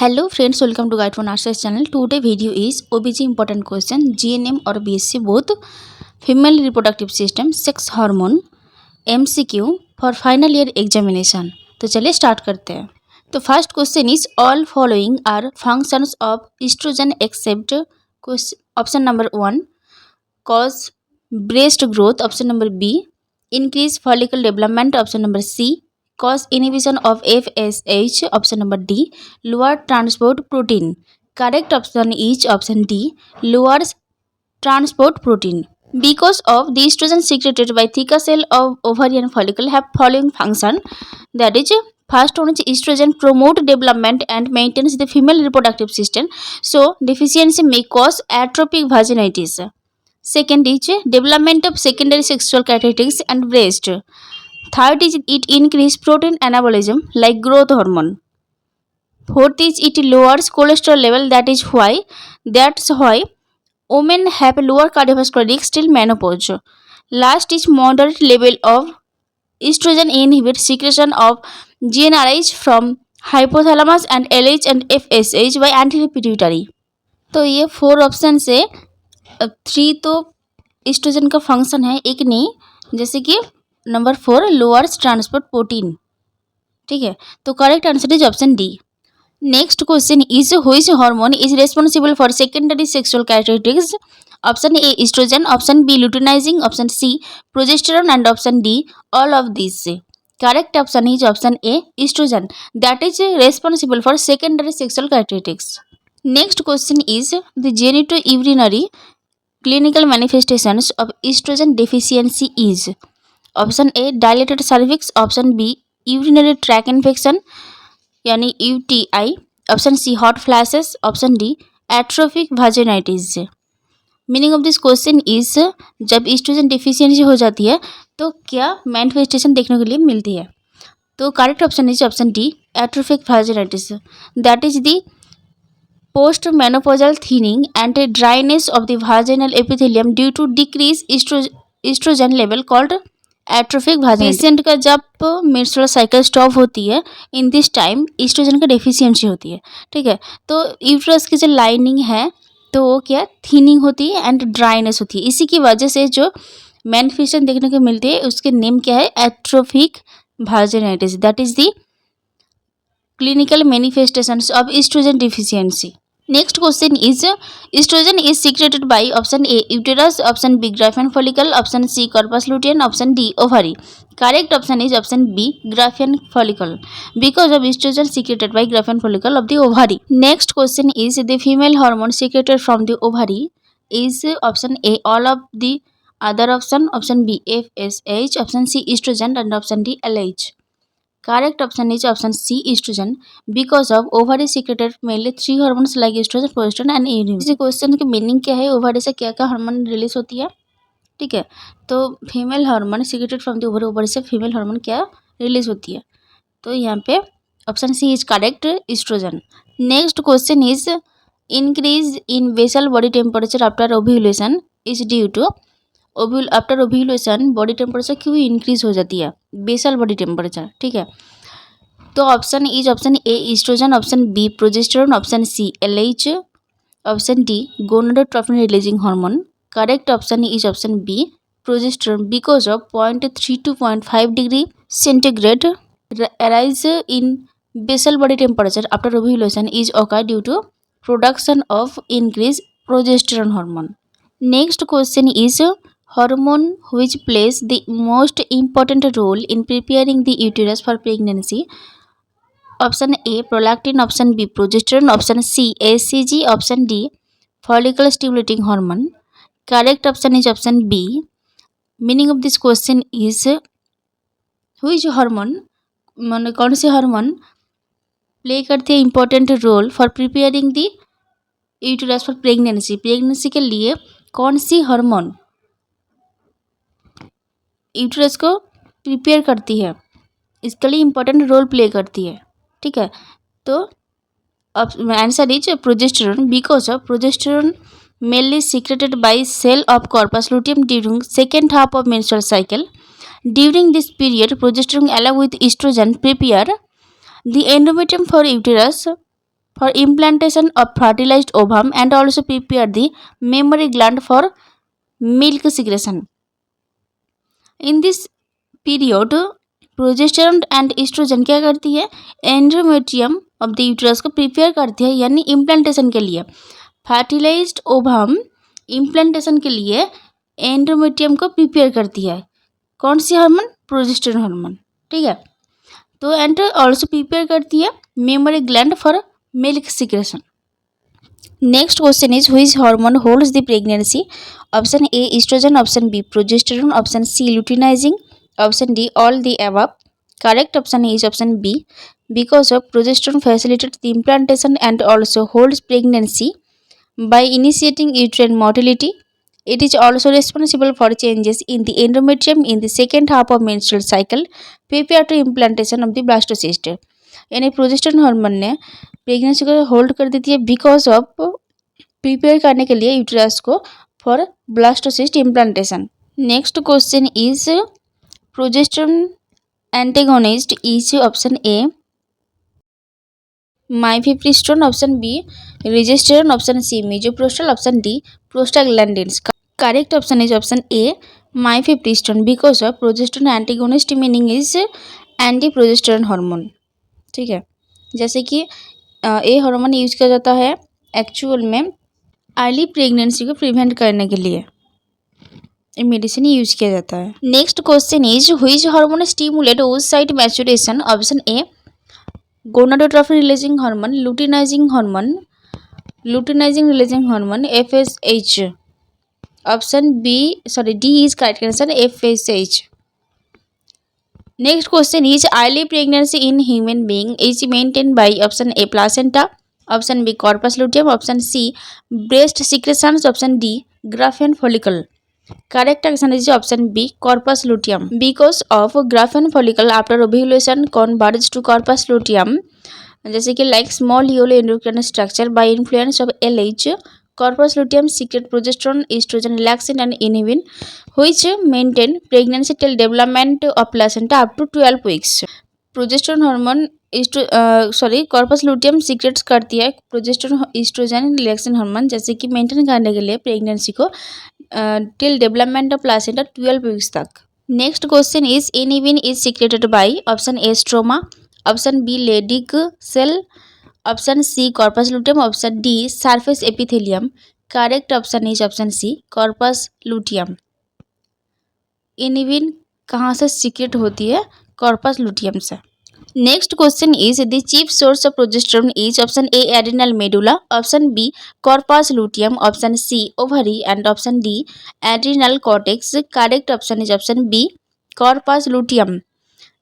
Hello friends, welcome to Guide for Nurses channel. Today video is OBG important question, GNM or BSc both, female reproductive system, sex hormone, MCQ for final year examination. तो चलिए start करते हैं. तो first question is all following are functions of oestrogen except option number 1 cause breast growth, option number B increase follicle development, option number C cause inhibition of FSH, option number D lower transport protein. Correct option is option D lowers transport protein. Because of the estrogen secreted by theca cell of ovarian follicle have following function, that is first one is estrogen promote development and maintains the female reproductive system, so deficiency may cause atrophic vaginitis. Second is development of secondary sexual characteristics and breast. Third is it increase protein anabolism like growth hormone. Fourth is it lowers cholesterol level, that's why women have lower cardiovascular risk till menopause. Last is moderate level of estrogen inhibits secretion of GnRH from hypothalamus and LH and FSH by anterior pituitary. तो ये 4 option से 3 तो oestrogen का function है, एक नहीं, जैसे कि नंबर 4 लोअर्स ट्रांसपोर्ट प्रोटीन. ठीक है, तो correct answer is option D. Next question is which hormone is responsible for secondary sexual characteristics. Option A oestrogen, option B luteinizing, option C progesterone and option D all of this. Correct option is option A oestrogen, that is responsible for secondary sexual characteristics. Next question is the genitourinary clinical manifestations of oestrogen deficiency is. Option A dilated cervix, option B urinary tract infection यानी UTI, option C hot flashes, option D atrophic vaginitis. Meaning of this question is जब oestrogen deficiency हो जाती है तो क्या manifestation देखने के लिए मिलती है. तो correct option is option D atrophic vaginitis, that is the post menopausal thinning and dryness of the vaginal epithelium due to decrease oestrogen level called atrophic vaginitis. Patient का जब मेंस्ट्रुअल साइकिल स्टॉप होती है, in this time oestrogen का deficiency होती है. ठीक है, तो यूट्रस की जो लाइनिंग है तो वो क्या थिनिंग होती है एंड ड्राइनेस होती है. इसी की वजह से जो मैनिफेस्टेशन देखने को मिलती है उसके नेम क्या है, atrophic vaginitis, that is the clinical manifestations of oestrogen deficiency. Next question is estrogen is secreted by option A uterus, option B Graafian follicle, option C corpus luteum, option D ovary. Correct option is option B Graafian follicle, because of estrogen secreted by Graafian follicle of the ovary. Next question is the female hormone secreted from the ovary is option A all of the other option B FSH, option C estrogen and option D LH. Correct option is option C estrogen, because of ovary secreted mainly 3 hormones like estrogen, progesterone and estrogen. इस question की meaning क्या है, ovary से क्या क्या hormone release होती है. ठीक है, तो female hormone secreted from the ovary से फीमेल हार्मोन क्या रिलीज होती है. तो यहाँ पे option C is correct, oestrogen. Next question is increase in basal body temperature after ovulation is due to. After ovulation body temperature क्यों increase हो जाती है, बेसल बॉडी टेम्परेचर. ठीक है, तो option is option A oestrogen, option B progesterone, option C LH, option D gonadotropin releasing hormone. Correct option is option B progesterone, because of 0.3 to 0.5 degree centigrade rise in basal body temperature after ovulation is occur due to production of increased progesterone hormone. Next question is hormone which plays the most important role in preparing the uterus for pregnancy. Option A prolactin, option B progesterone, option C HCG, option D follicle stimulating hormone. Correct option is option B. Meaning of this question is which hormone माने कौन सी hormone play करती है important role for preparing the uterus for pregnancy. Pregnancy के लिए कौन सी hormone uterus को प्रिपेयर करती है, इसके लिए इंपॉर्टेंट रोल प्ले करती है. ठीक है, तो answer is progesterone, because of progesterone mainly secreted by cell of corpus luteum during second half of menstrual cycle. During this period, progesterone along with estrogen prepare the endometrium for uterus for implantation of fertilized ovum and also prepare the mammary gland for milk secretion. In this period progesterone and estrogen क्या करती है, endometrium of the uterus को prepare करती है, यानी implantation के लिए। Fertilised ovum implantation के लिए एंड्रोमेट्रियम को प्रिपेयर करती है। कौन सी हार्मोन, प्रोजेस्टेरोन हार्मोन, ठीक है। तो एंड ऑल्सो प्रिपेयर करती है mammary gland for milk secretion. Next question is which hormone holds the pregnancy. Option A oestrogen, option B progesterone, option C luteinizing, option D all the above. Correct option is option B because of progesterone facilitates the implantation and also holds pregnancy by initiating uterine motility. It is also responsible for changes in the endometrium in the second half of menstrual cycle prepare to implantation of the blastocyst. यानी progesterone hormone ने pregnancy को hold कर देती है because of prepare करने के लिए uterus को for blastocyst implantation. Next question is progesterone antagonist is option A mifepristone, option B regesterone, option C misoprostol, option D prostaglandins. Correct option is option A mifepristone because of progesterone antagonist meaning is anti-progesterone hormone, ठीक है। जैसे कि ये hormone use किया जाता है actual में early pregnancy को प्रिवेंट करने के लिए, मेडिसिन यूज किया जाता है। Next question is which hormone stimulate oocyte maturation. Option A gonadotrophin releasing hormone, luteinizing releasing hormone FSH। Option D is correct answer FSH। Next question is early pregnancy in human being is maintain by option A placenta, option B corpus luteum, option C breast secretions, option D graafian follicle. Correct answer is option B corpus luteum because of Graafian follicle after ovulation converts to corpus luteum, जैसे कि like small yellow endocrine structure by influence of LH. Corpus luteum secrete progesterone, estrogen, relaxin and inhibin which maintain pregnancy till development of placenta up to 12 weeks. Progesterone hormone corpus luteum secrets करती है progesterone, oestrogen, relaxin hormone, जैसे कि maintain करने के लिए pregnancy को till development of placenta 12 weeks तक। Next question is inhibin is secreted by option A stroma, option B Leydig cell, option C corpus luteum, option D surface epithelium. Correct option is option C corpus luteum. Inhibin कहाँ से secrete होती है, corpus luteum से। Next question is the chief source of progesterone is option A adrenal medulla, option B corpus luteum, option C ovary and option D adrenal cortex. Correct option is option B corpus luteum.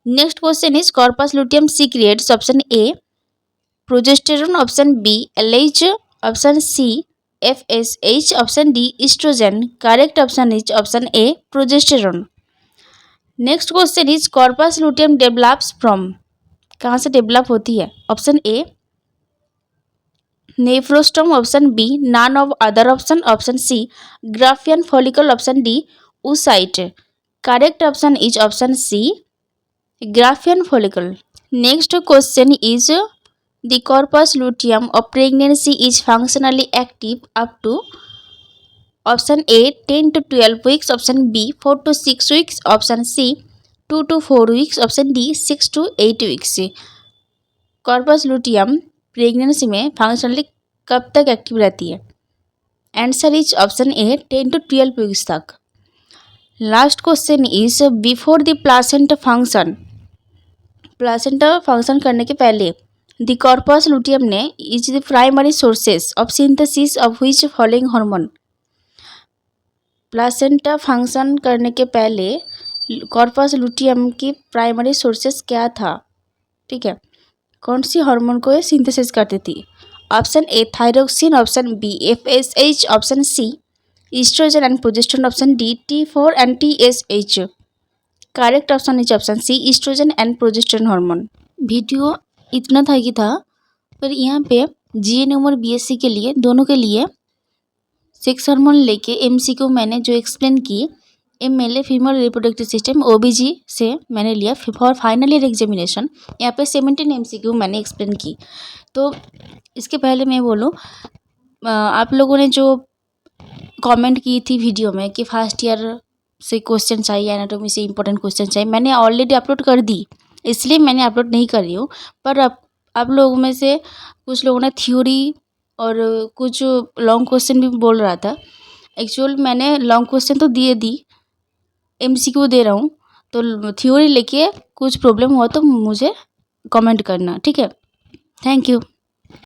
Next question is corpus luteum secretes option A progesterone, option B LH, option C FSH, option D oestrogen. Correct option is option A progesterone. Next question is corpus luteum develops from, कहाँ से develop होती है, option A nephrostome, option B none of other option, option C graafian follicle, option D oocyte। Correct option is option C graafian follicle. Next question is the corpus luteum of pregnancy is functionally active up to, option A 10 to 12 weeks, option B 4 to 6 weeks, option C 2 to 4 weeks, option D 6 to 8 weeks। Corpus luteum pregnancy में functionally कब तक active रहती है, answer is option A 10 to 12 weeks तक। Last question is before the placenta function, placenta function करने के पहले the corpus luteum ने is the primary sources of synthesis of which following hormone. Placenta function करने के पहले कॉर्पस लुटियम की primary sources क्या था, ठीक है, कौन सी हार्मोन को ये सिंथेसिस करती थी। Option A thyroxine, option B FSH, option C estrogen and progesterone, option D T4 and TSH। Correct option is option C estrogen and progesterone hormone. Video इतना था कि था, पर यहाँ पे GNM और BSc के लिए दोनों के लिए 6 हार्मोन लेके MCQ मैंने जो एक्सप्लेन की, male female reproductive system OBG से मैंने लिया फॉर फाइनल ईयर एग्जामिनेशन। यहाँ पे 17 MCQ मैंने एक्सप्लेन की। तो इसके पहले मैं बोलूँ, आप लोगों ने जो कमेंट की थी वीडियो में कि फर्स्ट ईयर से क्वेश्चन चाहिए, एनाटॉमी से इंपॉर्टेंट क्वेश्चन चाहिए, मैंने ऑलरेडी अपलोड कर दी, इसलिए मैंने अपलोड नहीं कर रही हूँ। पर आप लोगों में से कुछ लोगों ने थ्योरी और कुछ लॉन्ग क्वेश्चन भी बोल रहा था। एक्चुअल मैंने लॉन्ग क्वेश्चन तो दी, एमसीक्यू दे रहा हूँ, तो थ्योरी लेके कुछ प्रॉब्लम हुआ तो मुझे कमेंट करना, ठीक है। Thank you.